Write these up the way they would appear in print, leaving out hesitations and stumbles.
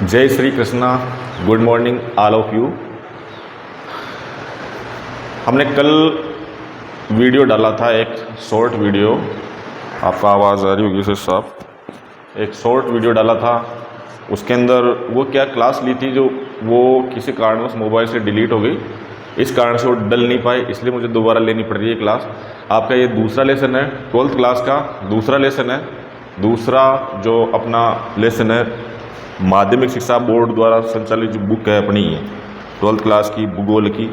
जय Shri Krishna. Good morning all of you. हमने कल वीडियो डाला था, एक शॉर्ट वीडियो। आपका आवाज़ आ रही होगी से साहब। एक शॉर्ट वीडियो डाला था, उसके अंदर वो क्या क्लास ली थी जो वो किसी कारणवश मोबाइल से डिलीट हो गई। इस कारण से वो डल नहीं पाए, इसलिए मुझे दोबारा लेनी पड़ रही है क्लास। आपका ये दूसरा लेसन है, 12th क्लास का दूसरा लेसन है। दूसरा जो अपना लेसन है माध्यमिक शिक्षा बोर्ड द्वारा संचालित जो बुक है अपनी 12th क्लास की भूगोल की,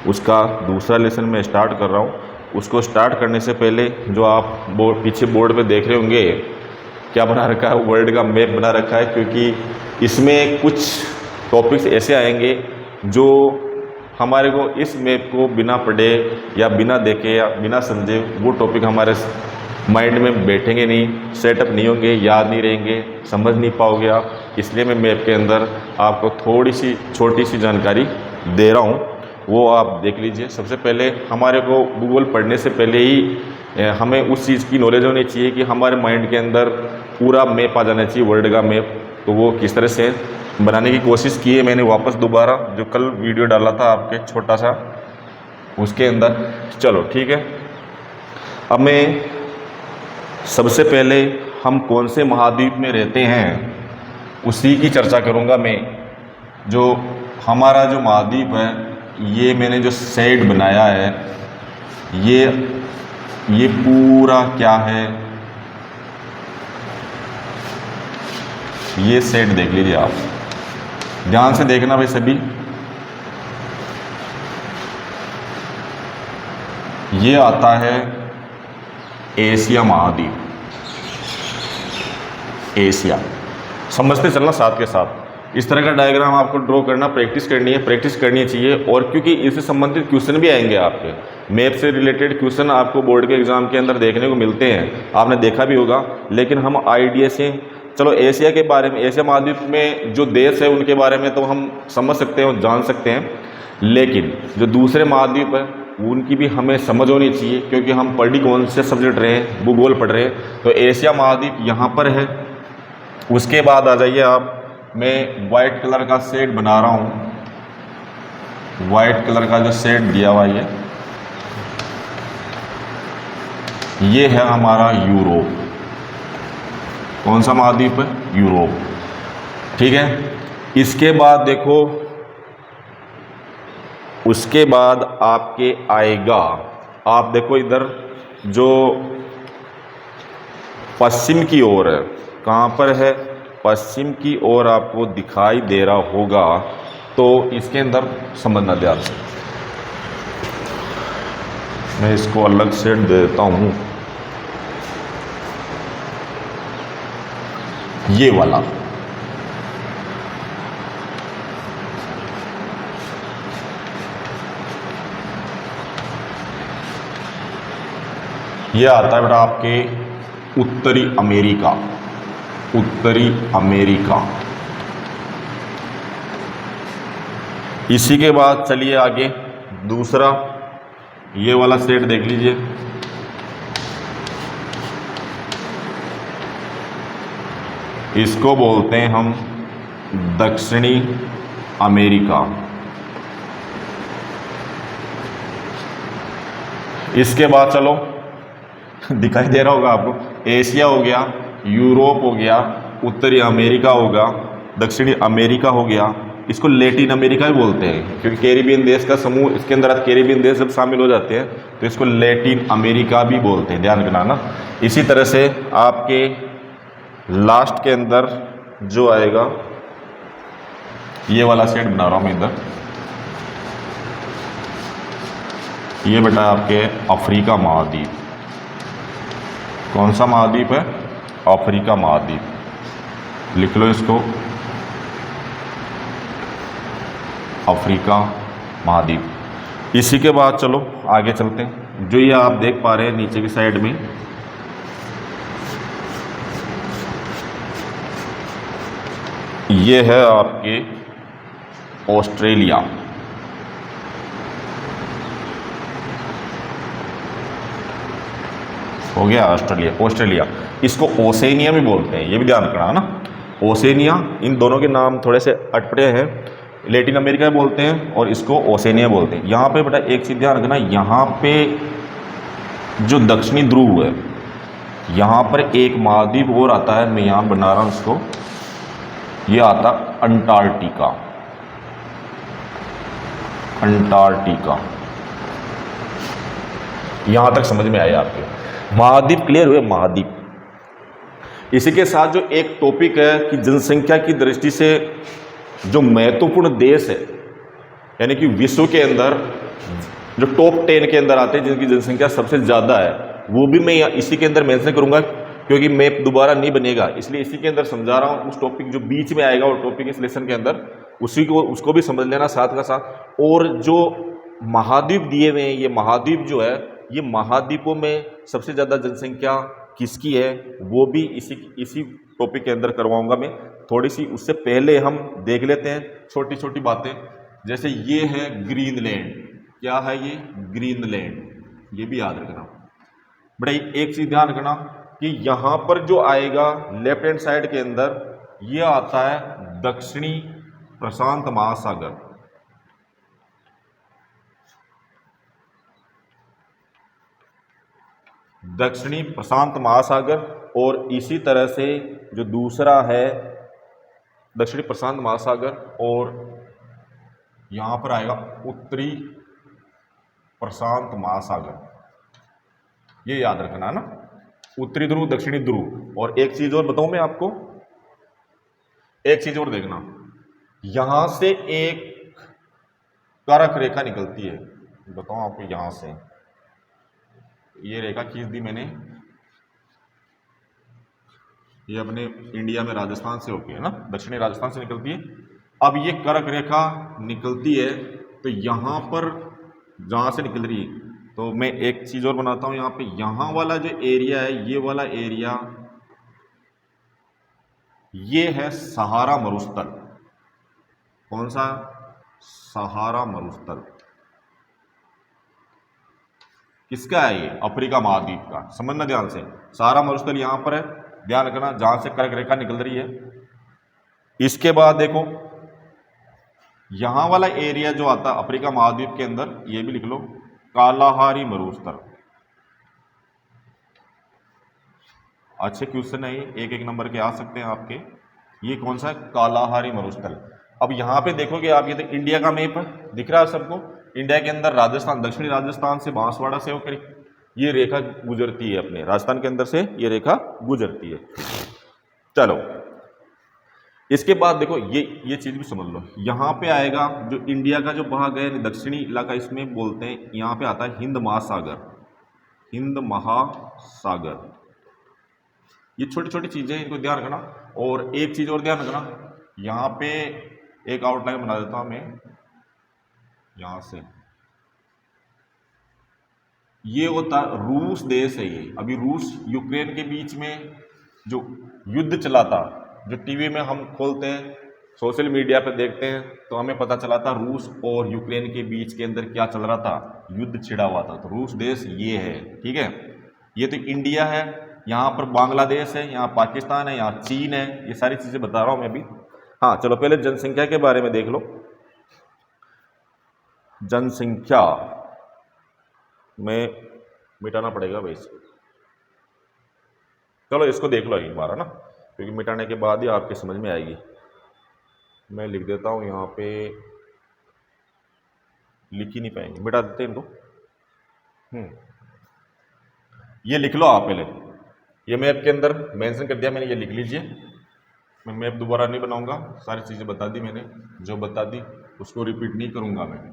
उसका दूसरा लेसन मैं स्टार्ट कर रहा हूँ। उसको स्टार्ट करने से पहले जो आप पीछे बोर्ड पे देख रहे होंगे क्या बना रखा है, वर्ल्ड का मैप बना रखा है, क्योंकि इसमें कुछ टॉपिक्स ऐसे आएंगे जो हमारे को इस मैप को बिना पढ़े या बिना देखे या बिना समझे वो टॉपिक हमारे माइंड में बैठेंगे नहीं, सेटअप नहीं होंगे, याद नहीं रहेंगे, समझ नहीं पाओगे आप। इसलिए मैं मैप के अंदर आपको थोड़ी सी छोटी सी जानकारी दे रहा हूँ, वो आप देख लीजिए। सबसे पहले हमारे को भूगोल पढ़ने से पहले ही हमें उस चीज़ की नॉलेज होनी चाहिए कि हमारे माइंड के अंदर पूरा मैप आ जाना चाहिए, वर्ल्ड का मैप। तो वो किस तरह से बनाने की कोशिश की है मैंने वापस दोबारा, जो कल वीडियो डाला था आपके छोटा सा, उसके अंदर। चलो ठीक है। अब मैं सबसे पहले हम कौन से महाद्वीप में रहते हैं उसी की चर्चा करूंगा मैं। जो हमारा जो महाद्वीप है, ये मैंने जो सेट बनाया है, ये पूरा क्या है, ये सेट देख लीजिए आप, ध्यान से देखना भाई सभी। ये आता है एशिया महाद्वीप, एशिया। समझते चलना साथ के साथ। इस तरह का डायग्राम आपको ड्रॉ करना प्रैक्टिस करनी चाहिए। और क्योंकि इससे संबंधित क्वेश्चन भी आएंगे, आपके मैप से रिलेटेड क्वेश्चन आपको बोर्ड के एग्जाम के अंदर देखने को मिलते हैं, आपने देखा भी होगा। लेकिन हम आइडिया से चलो एशिया के बारे में, एशिया महाद्वीप में जो देश है उनके बारे में तो हम समझ सकते हैं और जान सकते हैं, लेकिन जो दूसरे महाद्वीप है उनकी भी हमें समझ होनी चाहिए, क्योंकि हम पढ़ी कौन से सब्जेक्ट रहे हैं, भूगोल पढ़ रहे हैं। तो एशिया महाद्वीप यहाँ पर है। उसके बाद आ जाइए आप, मैं वाइट कलर का शेड बना रहा हूँ, वाइट कलर का जो शेड दिया हुआ ये है हमारा यूरोप। कौन सा महाद्वीप है? यूरोप। ठीक है। इसके बाद देखो, उसके बाद आपके आएगा, आप देखो इधर जो पश्चिम की ओर है, कहाँ पर है? पश्चिम की ओर आपको दिखाई दे रहा होगा। तो इसके अंदर समझना ध्यान से, मैं इसको अलग से दे देता हूँ। ये वाला ये आता है बेटा आपके उत्तरी अमेरिका, उत्तरी अमेरिका। इसी के बाद चलिए आगे, दूसरा ये वाला सेट देख लीजिए। इसको बोलते हैं हम दक्षिणी अमेरिका। इसके बाद चलो दिखाई दे रहा होगा आपको, एशिया हो गया, यूरोप हो गया, उत्तरी अमेरिका होगा, दक्षिणी अमेरिका हो गया। इसको लैटिन अमेरिका भी बोलते हैं, क्योंकि कैरिबियन देश का समूह इसके अंदर, कैरिबियन देश जब शामिल हो जाते हैं तो इसको लैटिन अमेरिका भी बोलते हैं, ध्यान रखना ना। इसी तरह से आपके लास्ट के अंदर जो आएगा, ये वाला सेट बना रहा हूँ मैं इधर, ये बेटा आपके अफ्रीका महाद्वीप। कौन सा महाद्वीप है? अफ्रीका महाद्वीप। लिख लो इसको, अफ्रीका महाद्वीप। इसी के बाद चलो आगे चलते हैं। जो ये आप देख पा रहे हैं नीचे की साइड में, ये है आपके ऑस्ट्रेलिया। हो गया ऑस्ट्रेलिया। इसको ओसेनिया भी बोलते हैं, ये भी ध्यान रखना है ना। ओसेनिया, इन दोनों के नाम थोड़े से अटपटे हैं। लैटिन अमेरिका बोलते हैं और इसको ओसेनिया बोलते हैं। यहाँ पे बेटा एक चीज़ ध्यान रखना, यहाँ पे जो दक्षिणी ध्रुव है, यहाँ पर एक महाद्वीप और आता है, मैं यहाँ बना रहा हूँ इसको, ये आता अंटार्कटिका। अंटार्कटिका, यहाँ तक समझ में आया आपके? महाद्वीप क्लियर हुए? महाद्वीप। इसी के साथ जो एक टॉपिक है कि जनसंख्या की दृष्टि से जो महत्वपूर्ण देश है, यानी कि विश्व के अंदर जो टॉप 10 के अंदर आते हैं जिनकी जनसंख्या सबसे ज़्यादा है, वो भी मैं इसी के अंदर मेंशन करूंगा, क्योंकि मैप दोबारा नहीं बनेगा, इसलिए इसी के अंदर समझा रहा हूँ। उस टॉपिक जो बीच में आएगा वो टॉपिक इस लेसन के अंदर, उसको भी समझ लेना साथ का साथ। और जो महाद्वीप दिए हुए हैं, ये महाद्वीप जो है, ये महाद्वीपों में सबसे ज़्यादा जनसंख्या किसकी है, वो भी इसी टॉपिक के अंदर करवाऊंगा मैं। थोड़ी सी उससे पहले हम देख लेते हैं छोटी छोटी बातें, जैसे ये है ग्रीनलैंड। क्या है ये? ग्रीनलैंड। ये भी याद रखना बड़ा। एक चीज ध्यान रखना कि यहां पर जो आएगा लेफ्ट हैंड साइड के अंदर, ये आता है दक्षिणी प्रशांत महासागर। दक्षिणी प्रशांत महासागर। और इसी तरह से जो दूसरा है दक्षिणी प्रशांत महासागर, और यहां पर आएगा उत्तरी प्रशांत महासागर। ये याद रखना है ना, उत्तरी ध्रुव दक्षिणी ध्रुव। और एक चीज और बताऊं मैं आपको, एक चीज और देखना, यहां से एक कारक रेखा निकलती है, बताऊं आपको, यहां से ये रेखा खींच दी मैंने, ये अपने इंडिया में राजस्थान से होती है ना, दक्षिणी राजस्थान से निकलती है। अब ये कर्क रेखा निकलती है, तो यहां पर जहां से निकल रही है, तो मैं एक चीज और बनाता हूं यहां पे, यहां वाला जो एरिया है, ये वाला एरिया, ये है सहारा मरुस्थल। कौन सा? सहारा मरुस्थल। किसका है ये? अफ्रीका महाद्वीप का। समझना ध्यान से, सहारा मरुस्थल यहां पर है, ध्यान रखना, जहां से कर्क रेखा निकल रही है। इसके बाद देखो यहां वाला एरिया जो आता है अफ्रीका महाद्वीप के अंदर, ये भी लिख लो, कालाहारी मरुस्थल। अच्छे क्वेश्चन है, एक एक नंबर के आ सकते हैं आपके। ये कौन सा? कालाहारी मरुस्थल। अब यहां पे देखोगे आप, ये तो इंडिया का मैप है, दिख रहा है सबको। इंडिया के अंदर राजस्थान, दक्षिणी राजस्थान से बांसवाड़ा से होकर ये रेखा गुजरती है, अपने राजस्थान के अंदर से ये रेखा गुजरती है। चलो इसके बाद देखो ये चीज भी समझ लो, यहां पे आएगा जो इंडिया का जो भाग है दक्षिणी इलाका, इसमें बोलते हैं, यहां पे आता है हिंद महासागर। हिंद महासागर। ये छोटी छोटी चीजें, इनको ध्यान रखना। और एक चीज और ध्यान रखना, यहां पे एक आउटलाइन बना देता हूं मैं, यहां से ये होता रूस देश है ये। अभी रूस यूक्रेन के बीच में जो युद्ध चला था, जो टीवी में हम खोलते हैं, सोशल मीडिया पर देखते हैं, तो हमें पता चला था रूस और यूक्रेन के बीच के अंदर क्या चल रहा था, युद्ध छिड़ा हुआ था। तो रूस देश ये है, ठीक है। ये तो इंडिया है, यहाँ पर बांग्लादेश है, यहाँ पाकिस्तान है, यहाँ चीन है, ये सारी चीजें बता रहा हूं मैं भी। हाँ चलो पहले जनसंख्या के बारे में देख लो। जनसंख्या में मिटाना पड़ेगा भाई इसको, चलो इसको देख लो एक बार, है ना, क्योंकि मिटाने के बाद ही आपके समझ में आएगी। मैं लिख देता हूं यहाँ पे, लिख ही नहीं पाएंगे, मिटा देते हैं इनको। ये लिख लो आप पहले, ये मैप के अंदर मेंशन कर दिया मैंने, ये लिख लीजिए। मैं मैप दोबारा नहीं बनाऊंगा, सारी चीज़ें बता दी मैंने, जो बता दी उसको रिपीट नहीं करूंगा मैं।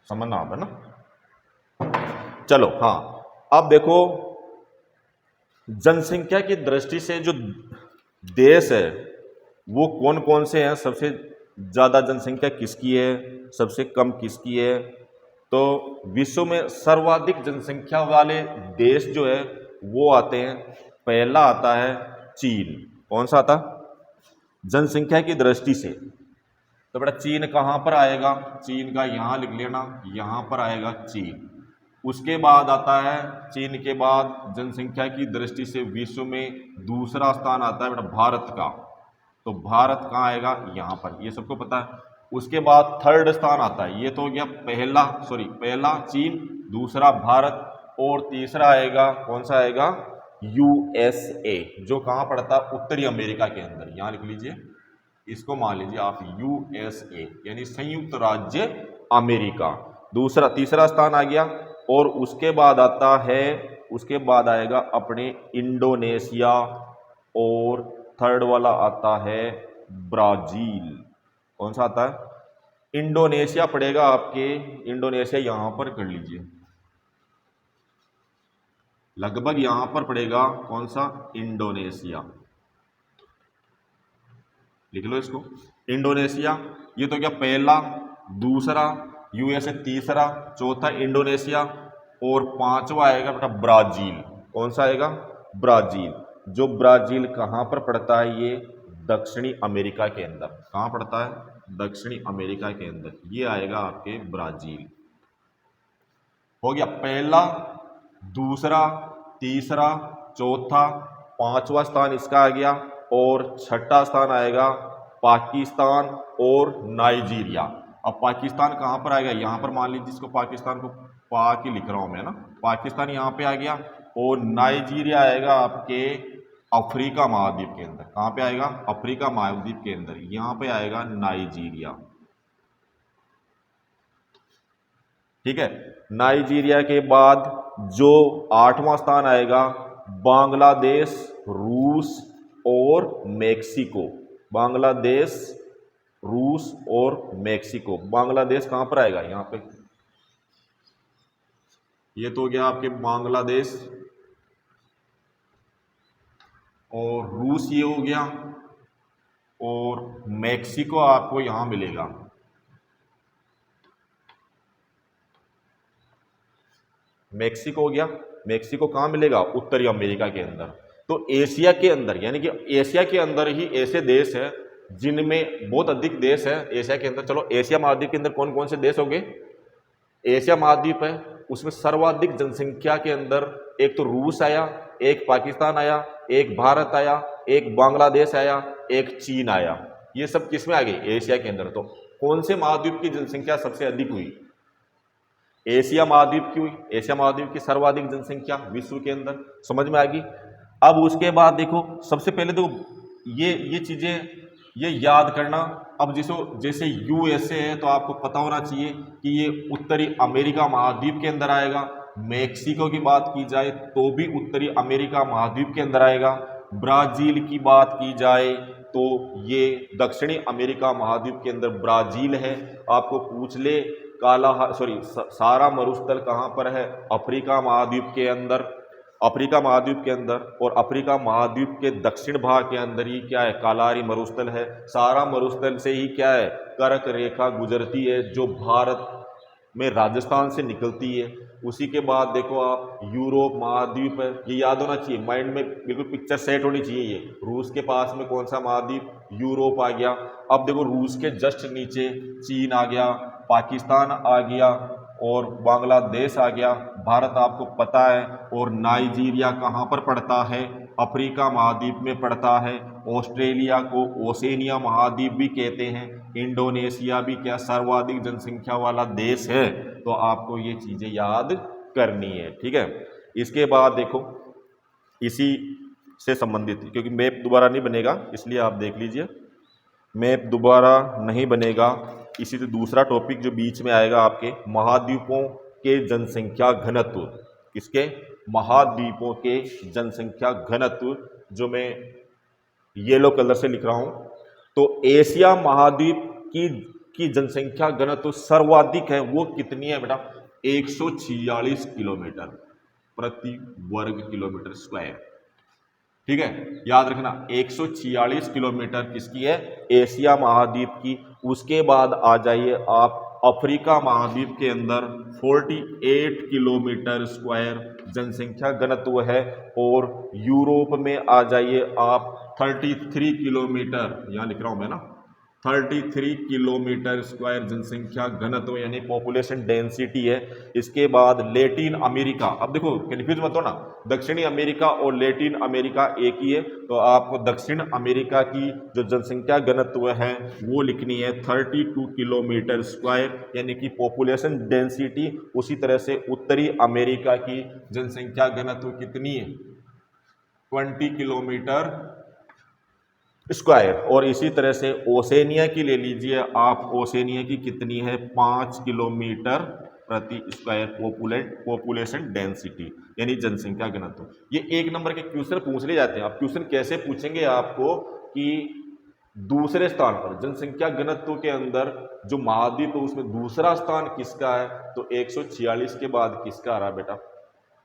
समझना आप, है ना। चलो हाँ, अब देखो जनसंख्या की दृष्टि से जो देश है वो कौन कौन से हैं, सबसे ज़्यादा जनसंख्या किसकी है, सबसे कम किसकी है। तो विश्व में सर्वाधिक जनसंख्या वाले देश जो है वो आते हैं, पहला आता है चीन। कौन सा आता, जनसंख्या की दृष्टि से। तो बेटा चीन कहाँ पर आएगा, चीन का यहाँ लिख लेना, यहाँ पर आएगा चीन। उसके बाद आता है, चीन के बाद जनसंख्या की दृष्टि से विश्व में दूसरा स्थान आता है बेटा भारत का। तो भारत कहाँ आएगा, यहाँ पर, ये सबको पता है। उसके बाद थर्ड स्थान आता है, ये तो हो गया पहला चीन, दूसरा भारत, और तीसरा आएगा, कौन सा आएगा, यूएसए, जो कहाँ पड़ता है, उत्तरी अमेरिका के अंदर। यहाँ लिख लीजिए, इसको मान लीजिए आप यूएसए, यानी संयुक्त राज्य अमेरिका। तीसरा स्थान आ गया। और उसके बाद आता है, उसके बाद आएगा अपने इंडोनेशिया, और थर्ड वाला आता है ब्राजील। कौन सा आता है, इंडोनेशिया पड़ेगा आपके, इंडोनेशिया यहां पर कर लीजिए, लगभग यहां पर पड़ेगा, कौन सा, इंडोनेशिया, लिख लो इसको, इंडोनेशिया। ये तो क्या, पहला, दूसरा यूएसए, तीसरा, चौथा इंडोनेशिया, और पांचवा आएगा बेटा ब्राजील। कौन सा आएगा, ब्राजील। जो ब्राजील कहां पर पड़ता है, ये दक्षिणी अमेरिका के अंदर। कहां पड़ता है, दक्षिणी अमेरिका के अंदर, ये आएगा आपके ब्राजील। हो गया पहला, दूसरा, तीसरा, चौथा, पांचवा स्थान इसका आ गया, और छठा स्थान आएगा पाकिस्तान और नाइजीरिया। अब पाकिस्तान कहां पर आएगा, यहां पर मान लीजिए, इसको पाकिस्तान को पाक ही लिख रहा हूं मैं ना, पाकिस्तान यहां पे आ गया। और नाइजीरिया आएगा आपके अफ्रीका महाद्वीप के अंदर। कहां पे आएगा, अफ्रीका महाद्वीप के अंदर, यहां पे आएगा नाइजीरिया। ठीक है, नाइजीरिया के बाद जो 8वां स्थान आएगा, बांग्लादेश, रूस और मेक्सिको। बांग्लादेश, रूस और मेक्सिको। बांग्लादेश कहां पर आएगा, यहां पे, ये तो हो गया आपके बांग्लादेश, और रूस ये हो गया, और मेक्सिको आपको यहां मिलेगा। मेक्सिको हो गया, मेक्सिको कहां मिलेगा, उत्तरी अमेरिका के अंदर। तो एशिया के अंदर, यानी कि एशिया के अंदर ही ऐसे देश है जिनमें बहुत अधिक देश है एशिया के अंदर। चलो एशिया महाद्वीप के अंदर कौन कौन से देश होंगे, एशिया महाद्वीप है, उसमें सर्वाधिक जनसंख्या के अंदर एक तो रूस आया, एक पाकिस्तान आया, एक भारत आया, एक बांग्लादेश आया, एक चीन आया। ये सब किसमें आ गई, एशिया के अंदर। तो कौन से महाद्वीप की जनसंख्या सबसे अधिक हुई, एशिया महाद्वीप की हुई। एशिया महाद्वीप की सर्वाधिक जनसंख्या विश्व के अंदर, समझ में आ गई। अब उसके बाद देखो, सबसे पहले तो ये चीजें ये याद करना। अब जैसे यूएसए है तो आपको पता होना चाहिए कि ये उत्तरी अमेरिका महाद्वीप के अंदर आएगा। मेक्सिको की बात की जाए तो भी उत्तरी अमेरिका महाद्वीप के अंदर आएगा। ब्राजील की बात की जाए तो ये दक्षिणी अमेरिका महाद्वीप के अंदर ब्राजील है। आपको पूछ ले सारा मरुस्थल कहाँ पर है, अफ्रीका महाद्वीप के अंदर। अफ्रीका महाद्वीप के अंदर, और अफ्रीका महाद्वीप के दक्षिण भाग के अंदर ही क्या है, कालाहारी मरुस्थल है। सारा मरुस्थल से ही क्या है, कर्क रेखा गुजरती है जो भारत में राजस्थान से निकलती है। उसी के बाद देखो आप, यूरोप महाद्वीप है, ये याद होना चाहिए, माइंड में बिल्कुल पिक्चर सेट होनी चाहिए। ये रूस के पास में कौन सा महाद्वीप, यूरोप आ गया। अब देखो रूस के जस्ट नीचे चीन आ गया, पाकिस्तान आ गया, और बांग्लादेश आ गया। भारत आपको पता है। और नाइजीरिया कहाँ पर पड़ता है, अफ्रीका महाद्वीप में पड़ता है। ऑस्ट्रेलिया को ओसेनिया महाद्वीप भी कहते हैं। इंडोनेशिया भी क्या सर्वाधिक जनसंख्या वाला देश है। तो आपको ये चीज़ें याद करनी है, ठीक है। इसके बाद देखो, इसी से संबंधित, क्योंकि मैप दोबारा नहीं बनेगा इसलिए आप देख लीजिए, मैप दोबारा नहीं बनेगा। इसी से दूसरा टॉपिक जो बीच में आएगा आपके, महाद्वीपों के जनसंख्या घनत्व। किसके, महाद्वीपों के जनसंख्या घनत्व, जो मैं येलो कलर से लिख रहा हूं। तो एशिया महाद्वीप की जनसंख्या घनत्व सर्वाधिक है, वो कितनी है बेटा, 146 किलोमीटर प्रति वर्ग किलोमीटर स्क्वायर। ठीक है, याद रखना 146 किलोमीटर किसकी है, एशिया महाद्वीप की। उसके बाद आ जाइए आप अफ्रीका महाद्वीप के अंदर 48 किलोमीटर स्क्वायर जनसंख्या घनत्व है। और यूरोप में आ जाइए आप 33 किलोमीटर, यहाँ लिख रहा हूं मैं ना, 33 किलोमीटर स्क्वायर जनसंख्या घनत्व यानी पॉपुलेशन डेंसिटी है। इसके बाद लैटिन अमेरिका, अब देखो कंफ्यूज मत हो ना, दक्षिणी अमेरिका और लैटिन अमेरिका एक ही है, तो आपको दक्षिण अमेरिका की जो जनसंख्या घनत्व है वो लिखनी है 32 किलोमीटर स्क्वायर यानी कि पॉपुलेशन डेंसिटी। उसी तरह से उत्तरी अमेरिका की जनसंख्या घनत्व कितनी है, 20 किलोमीटर स्क्वायर। और इसी तरह से ओसेनिया की ले लीजिए आप, ओसेनिया की कितनी है, 5 किलोमीटर प्रति स्क्वायर पॉपुलेशन डेंसिटी यानी जनसंख्या घनत्व। ये एक नंबर के क्वेश्चन पूछ ले जाते हैं। अब क्वेश्चन कैसे पूछेंगे आपको कि दूसरे स्थान पर जनसंख्या घनत्व के अंदर जो महाद्वीप है उसमें दूसरा स्थान किसका है, तो 146 के बाद किसका आ रहा बेटा,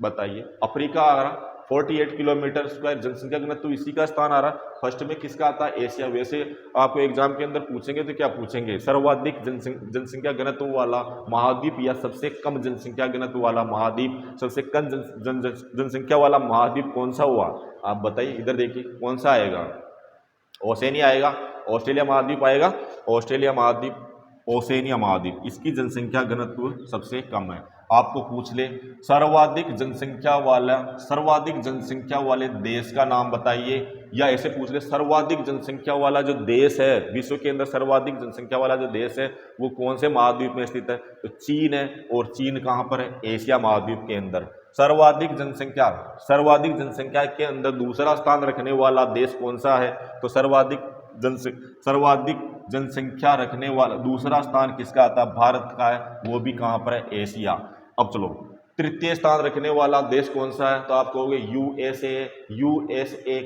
बताइए। अफ्रीका आ रहा 48 किलोमीटर स्क्वायर जनसंख्या घनत्व, इसी का स्थान आ रहा। फर्स्ट में किसका आता है, एशिया। वैसे आपको एग्जाम के अंदर पूछेंगे तो क्या पूछेंगे, सर्वाधिक जनसंख्या घनत्व वाला महाद्वीप या सबसे कम जनसंख्या घनत्व वाला महाद्वीप, सबसे कम जनसंख्या वाला महाद्वीप कौन सा हुआ, आप बताइए। इधर देखिए कौन सा आएगा, ओसेनिया आएगा, ऑस्ट्रेलिया महाद्वीप आएगा, ऑस्ट्रेलिया महाद्वीप, ओसेनिया महाद्वीप, इसकी जनसंख्या घनत्व सबसे कम है। आपको पूछ ले सर्वाधिक जनसंख्या वाले देश का नाम बताइए, या ऐसे पूछ ले सर्वाधिक जनसंख्या वाला जो देश है विश्व के अंदर, सर्वाधिक जनसंख्या वाला जो देश है वो कौन से महाद्वीप में स्थित है, तो चीन है। और चीन कहाँ पर है, एशिया महाद्वीप के अंदर। सर्वाधिक जनसंख्या के अंदर दूसरा स्थान रखने वाला देश कौन सा है, तो सर्वाधिक जनसंख्या रखने वाला दूसरा स्थान किसका आता है, भारत का है, वो भी कहां पर है, एशिया। अब चलो तृतीय स्थान रखने वाला देश कौन सा है, तो आप कहोगे यूएसए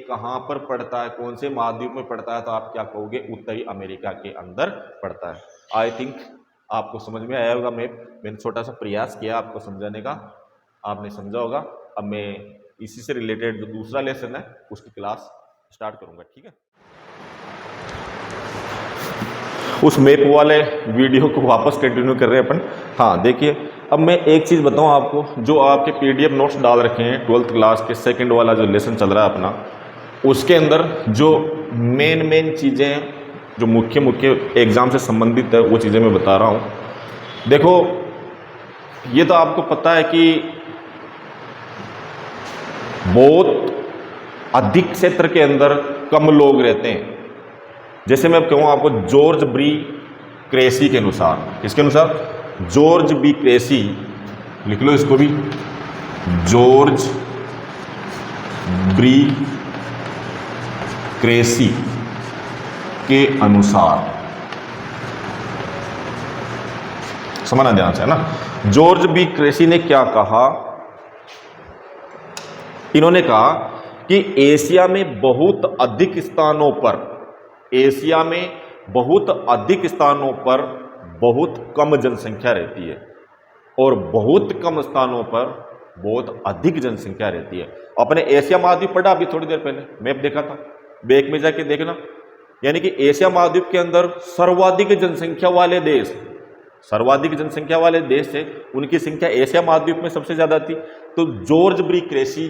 कहां पर पड़ता है, कौन से महाद्वीप में पड़ता है, तो आप क्या कहोगे, उत्तरी अमेरिका के अंदर पड़ता है। आई थिंक आपको समझ में आया होगा। मैंने छोटा सा प्रयास किया आपको समझाने का, आपने समझा होगा। अब मैं इसी से रिलेटेड जो दूसरा लेसन है उसकी क्लास स्टार्ट करूंगा, ठीक है। उस मैप वाले वीडियो को वापस कंटिन्यू कर रहे हैं अपन। हाँ देखिए, अब मैं एक चीज़ बताऊं आपको, जो आपके पीडीएफ नोट्स डाल रखे हैं 12th क्लास के सेकंड वाला जो लेसन चल रहा है अपना, उसके अंदर जो मेन चीज़ें जो मुख्य एग्जाम से संबंधित है वो चीज़ें मैं बता रहा हूँ। देखो ये तो आपको पता है कि बहुत अधिक क्षेत्र के अंदर कम लोग रहते हैं। जैसे मैं कहूँ आपको जॉर्ज बी क्रेसी के अनुसार, किसके अनुसार, जॉर्ज बी क्रेसी, लिख लो इसको भी, जॉर्ज बी क्रेसी के अनुसार, समझना ध्यान से है ना। जॉर्ज बी क्रेसी ने क्या कहा, इन्होंने कहा कि एशिया में बहुत अधिक स्थानों पर बहुत कम जनसंख्या रहती है और बहुत कम स्थानों पर बहुत अधिक जनसंख्या रहती है। अपने एशिया महाद्वीप पढ़ा अभी थोड़ी देर पहले, मैप देखा था, बैक में जाके देखना। यानी कि एशिया महाद्वीप के अंदर सर्वाधिक जनसंख्या वाले देश थे, उनकी संख्या एशिया महाद्वीप में सबसे ज्यादा थी। तो जॉर्ज बी क्रेसी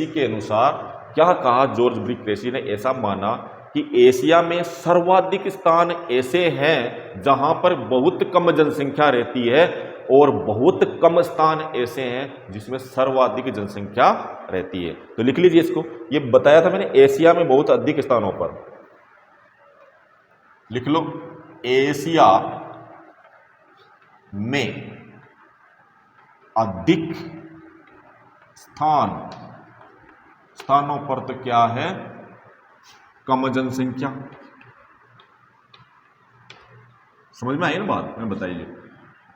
के अनुसार क्या कहा, जॉर्ज बी क्रेसी ने ऐसा माना कि एशिया में सर्वाधिक स्थान ऐसे हैं जहां पर बहुत कम जनसंख्या रहती है और बहुत कम स्थान ऐसे हैं जिसमें सर्वाधिक जनसंख्या रहती है। तो लिख लीजिए इसको, ये बताया था मैंने, एशिया में बहुत अधिक स्थानों पर, लिख लो, एशिया में अधिक स्थानों पर तो क्या है, कम जनसंख्या। समझ में आई ना बात, मैं बताइए।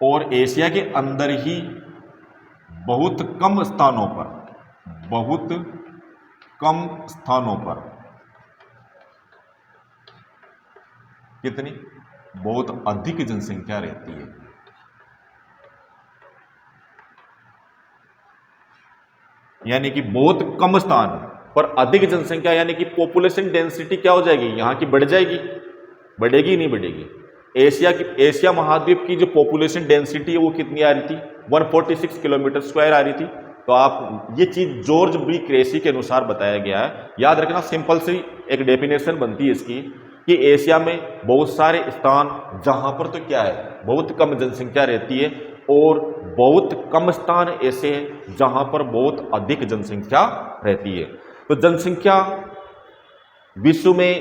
और एशिया के अंदर ही बहुत कम स्थानों पर कितनी, बहुत अधिक जनसंख्या रहती है। यानी कि बहुत कम स्थान पर अधिक जनसंख्या यानी कि पॉपुलेशन डेंसिटी क्या हो जाएगी, यहाँ की बढ़ जाएगी, बढ़ेगी नहीं बढ़ेगी। एशिया महाद्वीप की जो पॉपुलेशन डेंसिटी है वो कितनी आ रही थी, 146 किलोमीटर स्क्वायर आ रही थी। तो आप ये चीज जॉर्ज बी क्रेसी के अनुसार बताया गया है। याद रखना, सिंपल सी एक डेफिनेशन बनती है इसकी कि एशिया में बहुत सारे स्थान जहां पर तो क्या है, बहुत कम जनसंख्या रहती है, और बहुत कम स्थान ऐसे हैं जहां पर बहुत अधिक जनसंख्या रहती है। तो जनसंख्या विश्व में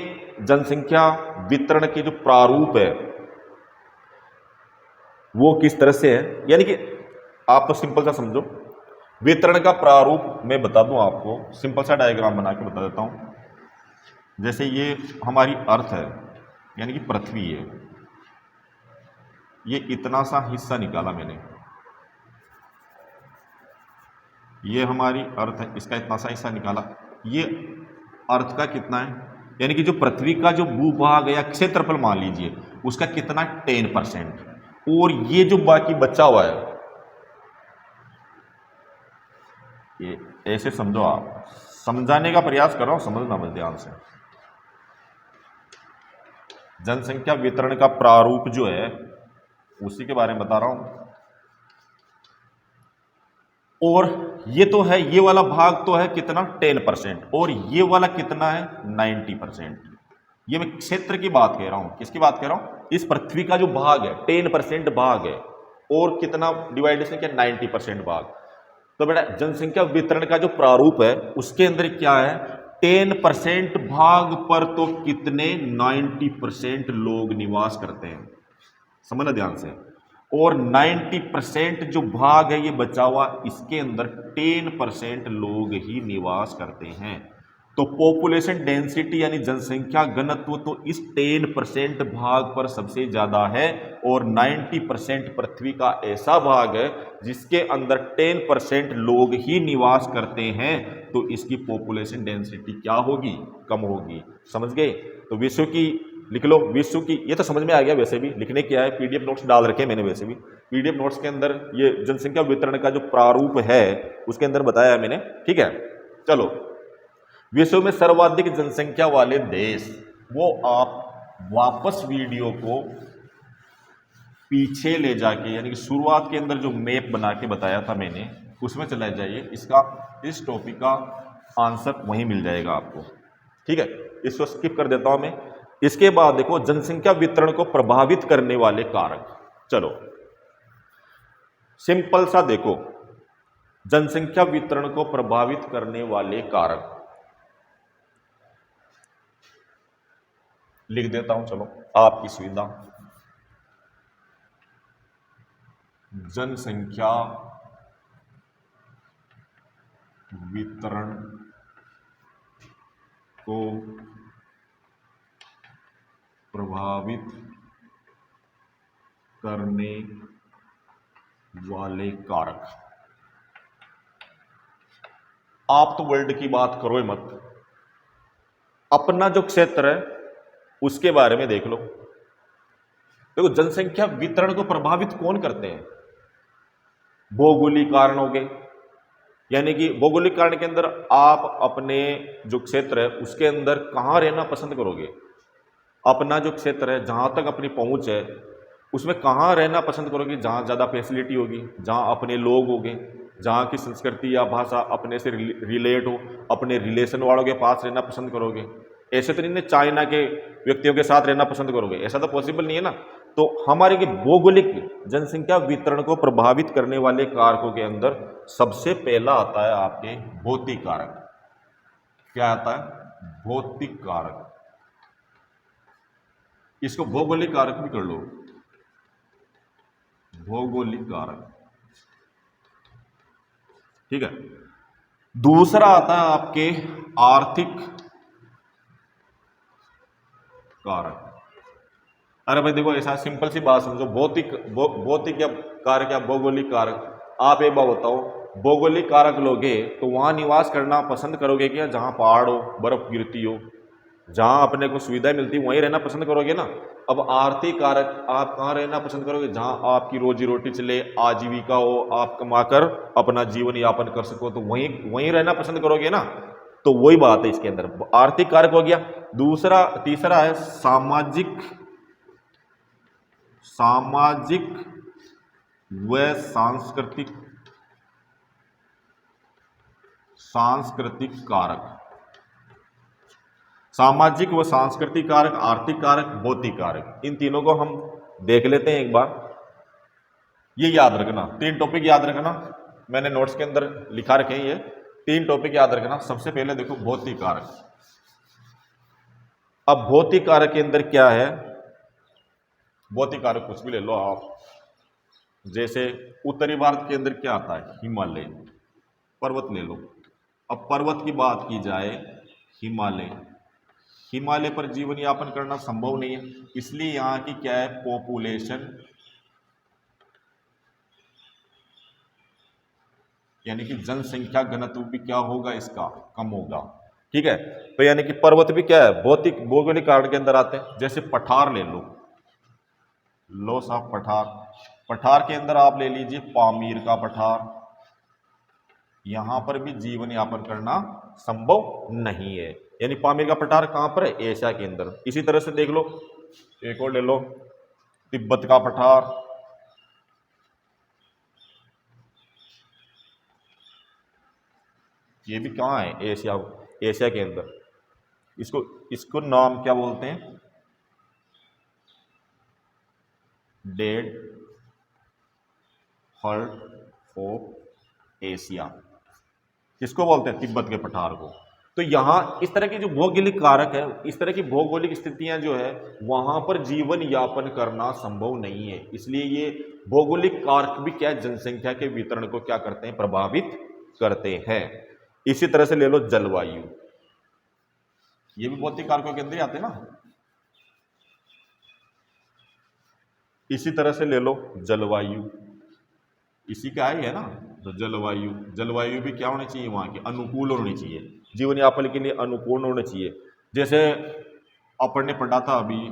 जनसंख्या वितरण के जो प्रारूप है वो किस तरह से है, यानी कि आप तो सिंपल सा समझो, वितरण का प्रारूप मैं बता दूं आपको, सिंपल सा डायग्राम बना के बता देता हूं। जैसे ये हमारी अर्थ है, यानी कि पृथ्वी है, ये इतना सा हिस्सा निकाला मैंने, ये हमारी अर्थ है, इसका इतना सा हिस्सा निकाला। ये अर्थ का कितना है, यानी कि जो पृथ्वी का जो भूभाग या क्षेत्रफल मान लीजिए उसका कितना 10%, और ये जो बाकी बचा हुआ है, ये ऐसे समझो, आप समझाने का प्रयास कर रहा हूं, समझना बस ध्यान से। जनसंख्या वितरण का प्रारूप जो है उसी के बारे में बता रहा हूं। और ये तो है, ये वाला भाग तो है कितना 10%, और ये वाला कितना है 90%। ये मैं क्षेत्र की बात कह रहा हूं, किसकी बात कह रहा हूं, इस पृथ्वी का जो भाग है 10% भाग है, और कितना डिवाइडेशन क्या 90% भाग। तो बेटा जनसंख्या वितरण का जो प्रारूप है उसके अंदर क्या है, 10% भाग पर तो कितने 90% लोग निवास करते हैं, समझना ध्यान से। और 90% जो भाग है ये बचा हुआ, इसके अंदर 10% लोग ही निवास करते हैं। तो पॉपुलेशन डेंसिटी यानी जनसंख्या घनत्व तो इस 10% भाग पर सबसे ज्यादा है, और 90% पृथ्वी का ऐसा भाग है जिसके अंदर 10% लोग ही निवास करते हैं, तो इसकी पॉपुलेशन डेंसिटी क्या होगी, कम होगी। समझ गए। तो विश्व की लिख लो, विश्व की, ये तो समझ में आ गया, वैसे भी लिखने क्या है, पीडीएफ नोट्स डाल रखे मैंने, वैसे भी पीडीएफ नोट्स के अंदर ये जनसंख्या वितरण का जो प्रारूप है उसके अंदर बताया है मैंने, ठीक है। चलो, विश्व में सर्वाधिक जनसंख्या वाले देश, वो आप वापस वीडियो को पीछे ले जाके, यानी कि शुरुआत के अंदर जो मैप बना के बताया था मैंने उसमें चले जाइए, इसका इस टॉपिक का आंसर वहीं मिल जाएगा आपको, ठीक है। इसको स्किप कर देता हूं मैं। इसके बाद देखो जनसंख्या वितरण को प्रभावित करने वाले कारक। चलो सिंपल सा देखो, जनसंख्या वितरण को प्रभावित करने वाले कारक लिख देता हूं, चलो आपकी सुविधा। जनसंख्या वितरण को प्रभावित करने वाले कारक। आप तो वर्ल्ड की बात करो ही मत, अपना जो क्षेत्र है उसके बारे में देख लो। देखो जनसंख्या वितरण को प्रभावित कौन करते हैं, भौगोलिक कारण हो गए, यानी कि भौगोलिक कारण के अंदर आप अपने जो क्षेत्र है उसके अंदर कहां रहना पसंद करोगे, अपना जो क्षेत्र है जहां तक अपनी पहुंच है उसमें कहां रहना पसंद करोगे, जहां ज्यादा फैसिलिटी होगी, जहां अपने लोग होंगे, जहां की संस्कृति या भाषा अपने से रिलेट हो, अपने रिलेशन वालों के पास रहना पसंद करोगे। ऐसे तो नहीं चाइना के व्यक्तियों के साथ रहना पसंद करोगे, ऐसा तो पॉसिबल नहीं है ना। तो हमारे के भौगोलिक जनसंख्या वितरण को प्रभावित करने वाले कारकों के अंदर सबसे पहला आता है आपके भौतिक कारक। क्या आता है, भौतिक कारक। इसको भौगोलिक कारक भी कर लो, भौगोलिक कारक, ठीक है। दूसरा आता है आपके आर्थिक कारक। अरे भाई देखो, ऐसा सिंपल सी बात समझो, भौतिक या कारक या भौगोलिक कारक। आप एक बात बताओ, भौगोलिक कारक लोगे तो वहां निवास करना पसंद करोगे क्या, जहां पहाड़ हो, बर्फ गिरती हो, जहां अपने को सुविधा मिलती है वहीं रहना पसंद करोगे ना। अब आर्थिक कारक, आप कहां रहना पसंद करोगे, जहां आपकी रोजी रोटी चले, आजीविका हो, आप कमाकर अपना जीवन यापन कर सको, तो वहीं रहना पसंद करोगे ना। तो वही बात है इसके अंदर, आर्थिक कारक हो गया। दूसरा, तीसरा है सामाजिक व सांस्कृतिक कारक। सामाजिक व सांस्कृतिक कारक, आर्थिक कारक, भौतिक कारक, इन तीनों को हम देख लेते हैं एक बार। ये याद रखना, 3 टॉपिक याद रखना, मैंने नोट्स के अंदर लिखा रखे हैं, ये 3 टॉपिक याद रखना। सबसे पहले देखो भौतिक कारक। अब भौतिक कारक के अंदर क्या है, भौतिक कारक कुछ भी ले लो आप, जैसे उत्तरी भारत के अंदर क्या आता है, हिमालय, पर्वत ले लो। अब पर्वत की बात की जाए, हिमालय पर जीवन यापन करना संभव नहीं है, इसलिए यहां की क्या है, पॉपुलेशन, यानी कि जनसंख्या घनत्व भी क्या होगा, इसका कम होगा। ठीक है, तो यानी कि पर्वत भी क्या है, भौतिक भौगोलिक कारण के अंदर आते हैं। जैसे पठार ले लो साहब, पठार के अंदर आप ले लीजिए पामीर का पठार, यहां पर भी जीवन यापन करना संभव नहीं है। यानी पामीर का पठार कहां पर है, एशिया के अंदर। इसी तरह से देख लो, एक और ले लो, तिब्बत का पठार, ये भी कहाँ है, एशिया के अंदर। इसको नाम क्या बोलते हैं, डेड हर्ट ऑफ एशिया, किसको बोलते हैं, तिब्बत के पठार को। तो यहां इस तरह के जो भौगोलिक कारक है, इस तरह की भौगोलिक स्थितियां जो है, वहां पर जीवन यापन करना संभव नहीं है। इसलिए ये भौगोलिक कारक भी क्या है, जनसंख्या के वितरण को क्या करते हैं, प्रभावित करते हैं। इसी तरह से ले लो जलवायु, ये भी भौतिक कारकों के अंदर ही आते हैं ना। इसी तरह से ले लो जलवायु, इसी का ही है ना। तो जलवायु भी क्या होनी चाहिए, वहां की अनुकूल होनी चाहिए, जीवन यापन के लिए अनुकूल होना चाहिए। जैसे अपन ने पढ़ा था अभी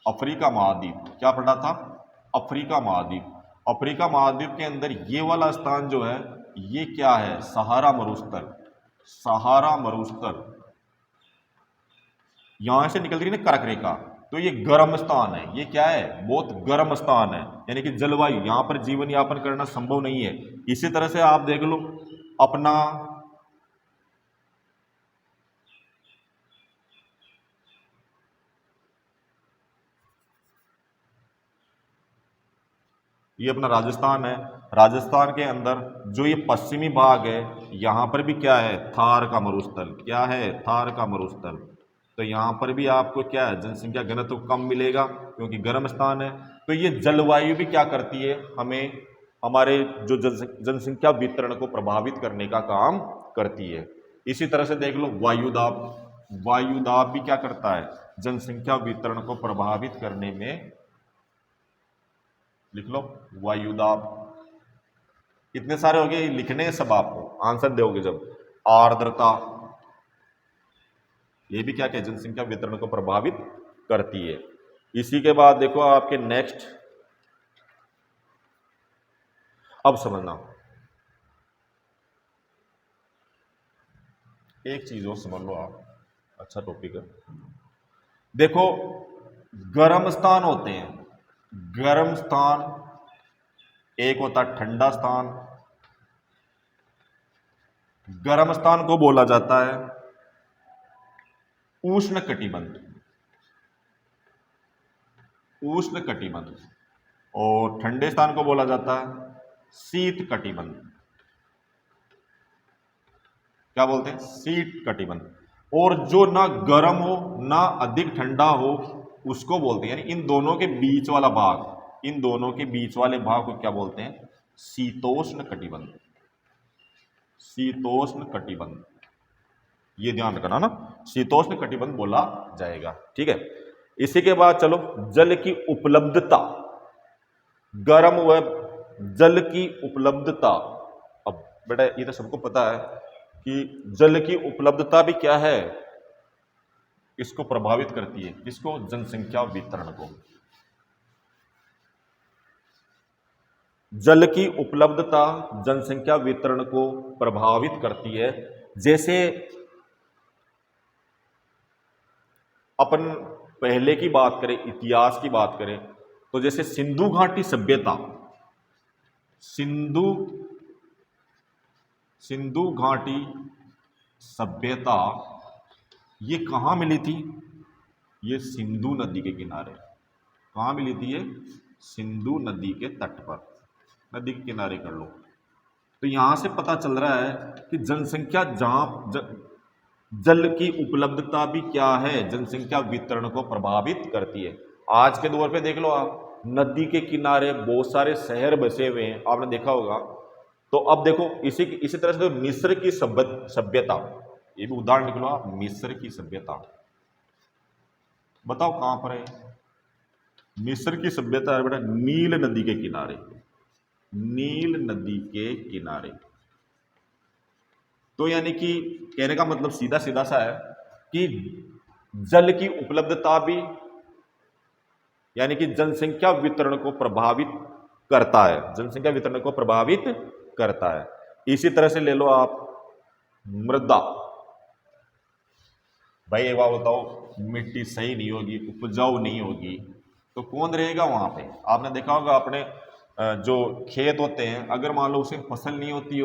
अफ्रीका महाद्वीप, क्या पढ़ा था, अफ्रीका महाद्वीप के अंदर ये वाला स्थान जो है, ये क्या है, सहारा मरुस्थल, यहां से निकल रही है ना कर्क रेखा, तो ये गर्म स्थान है, ये क्या है, बहुत गर्म स्थान है। यानी कि जलवायु, यहां पर जीवन यापन करना संभव नहीं है। इसी तरह से आप देख लो अपना ये अपना राजस्थान है, राजस्थान के अंदर जो ये पश्चिमी भाग है, यहां पर भी क्या है, थार का मरुस्थल, क्या है, थार का मरुस्थल। तो यहां पर भी आपको क्या है, जनसंख्या घनत्व कम मिलेगा, क्योंकि गर्म स्थान है। तो ये जलवायु भी क्या करती है, हमें हमारे जो जनसंख्या वितरण को प्रभावित करने का काम करती है। इसी तरह से देख लो वायुदाब भी क्या करता है, जनसंख्या वितरण को प्रभावित करने में, लिख लो वायुदाब। इतने सारे हो गए, लिखने हैं सब, आपको आंसर दोगे जब। आर्द्रता, ये भी क्या जनसंख्या वितरण को प्रभावित करती है। इसी के बाद देखो आपके नेक्स्ट, अब समझना एक चीज और समझ लो आप, अच्छा टॉपिक है। देखो गर्म स्थान होते हैं, गर्म स्थान, एक होता है ठंडा स्थान। गर्म स्थान को बोला जाता है उष्ण कटिबंध, और ठंडे स्थान को बोला जाता है शीत कटिबंध। क्या बोलते हैं, शीत कटिबंध। और जो ना गर्म हो ना अधिक ठंडा हो, उसको बोलते हैं, यानी इन दोनों के बीच वाला भाग, इन दोनों के बीच वाले भाग को क्या बोलते हैं, शीतोष्ण कटिबंध। शीतोष्ण कटिबंध, ये ध्यान रखना ना, शीतोष्ण कटिबंध बोला जाएगा। ठीक है, इसी के बाद चलो जल की उपलब्धता, गर्म व जल की उपलब्धता। अब बेटा ये तो सबको पता है कि जल की उपलब्धता भी क्या है, इसको प्रभावित करती है, किसको, जनसंख्या वितरण को। जल की उपलब्धता जनसंख्या वितरण को प्रभावित करती है। जैसे अपन पहले की बात करें, इतिहास की बात करें, तो जैसे सिंधु घाटी सभ्यता, सिंधु घाटी सभ्यता ये कहाँ मिली थी? ये सिंधु नदी के किनारे। कहाँ मिली थी ये? सिंधु नदी के तट पर, नदी के किनारे कर लो। तो यहां से पता चल रहा है कि जनसंख्या जल की उपलब्धता भी क्या है, जनसंख्या वितरण को प्रभावित करती है। आज के दौर पे देख लो आप, नदी के किनारे बहुत सारे शहर बसे हुए हैं, आपने देखा होगा। तो अब देखो इसी तरह से मिस्र की सभ्यता, ये भी उदाहरण निकलो आप, मिस्र की सभ्यता बताओ कहां पर है? मिस्र की सभ्यता है बेटा नील नदी के किनारे, नील नदी के किनारे। तो यानी कि कहने का मतलब सीधा सीधा सा है कि जल की उपलब्धता भी यानी कि जनसंख्या वितरण को प्रभावित करता है, जनसंख्या वितरण को प्रभावित करता है। इसी तरह से ले लो आप मृदा। भाई एक बात बताओ, मिट्टी सही नहीं होगी, उपजाऊ नहीं होगी, तो कौन रहेगा वहां पे? आपने देखा होगा अपने जो खेत होते हैं, अगर मान लो उसे फसल नहीं होती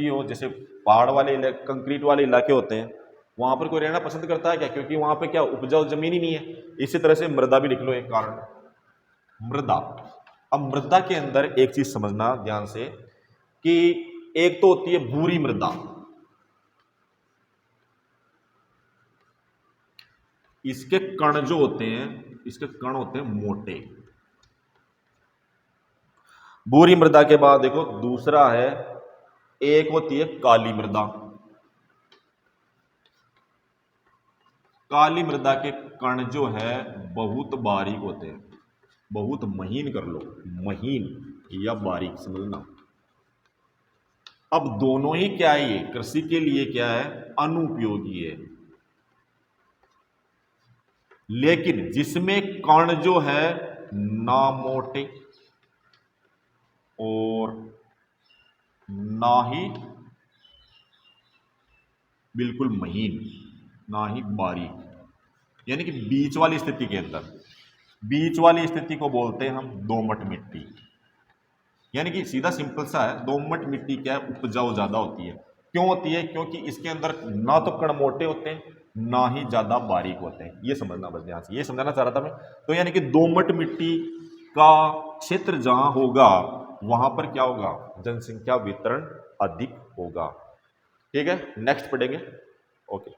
हो, जैसे पहाड़ वाले कंक्रीट वाले इलाके होते हैं, वहां पर कोई रहना पसंद करता है क्या? क्योंकि वहां पे क्या, उपजाऊ जमीन ही नहीं है। इसी तरह से मृदा भी लिख लो एक कारण, मृदा। अब मृदा के अंदर एक चीज समझना ध्यान से कि एक तो होती है भूरी मृदा, इसके कण जो होते हैं, इसके कण होते हैं मोटे। भूरी मृदा के बाद देखो दूसरा है, एक होती है काली मृदा। काली मृदा के कण जो है बहुत बारीक होते हैं, बहुत महीन कर लो, महीन या बारीक समझना। अब दोनों ही क्या है, ये कृषि के लिए क्या है, अनुपयोगी है। लेकिन जिसमें कण जो है ना मोटे और ना ही बिल्कुल महीन, ना ही बारीक, यानी कि बीच वाली स्थिति के अंदर, बीच वाली स्थिति को बोलते हैं हम दोमट मिट्टी। यानी कि सीधा सिंपल सा है, दोमट मिट्टी क्या है, उपजाऊ ज्यादा होती है। क्यों होती है? क्योंकि इसके अंदर ना तो कण मोटे होते हैं, ना ही ज्यादा बारीक होते हैं। ये समझना बस ध्यान से, ये समझाना चाह रहा था मैं। तो यानी कि दोमट मिट्टी का क्षेत्र जहां होगा वहां पर क्या होगा, जनसंख्या वितरण अधिक होगा। ठीक है, नेक्स्ट पढ़ेंगे। ओके।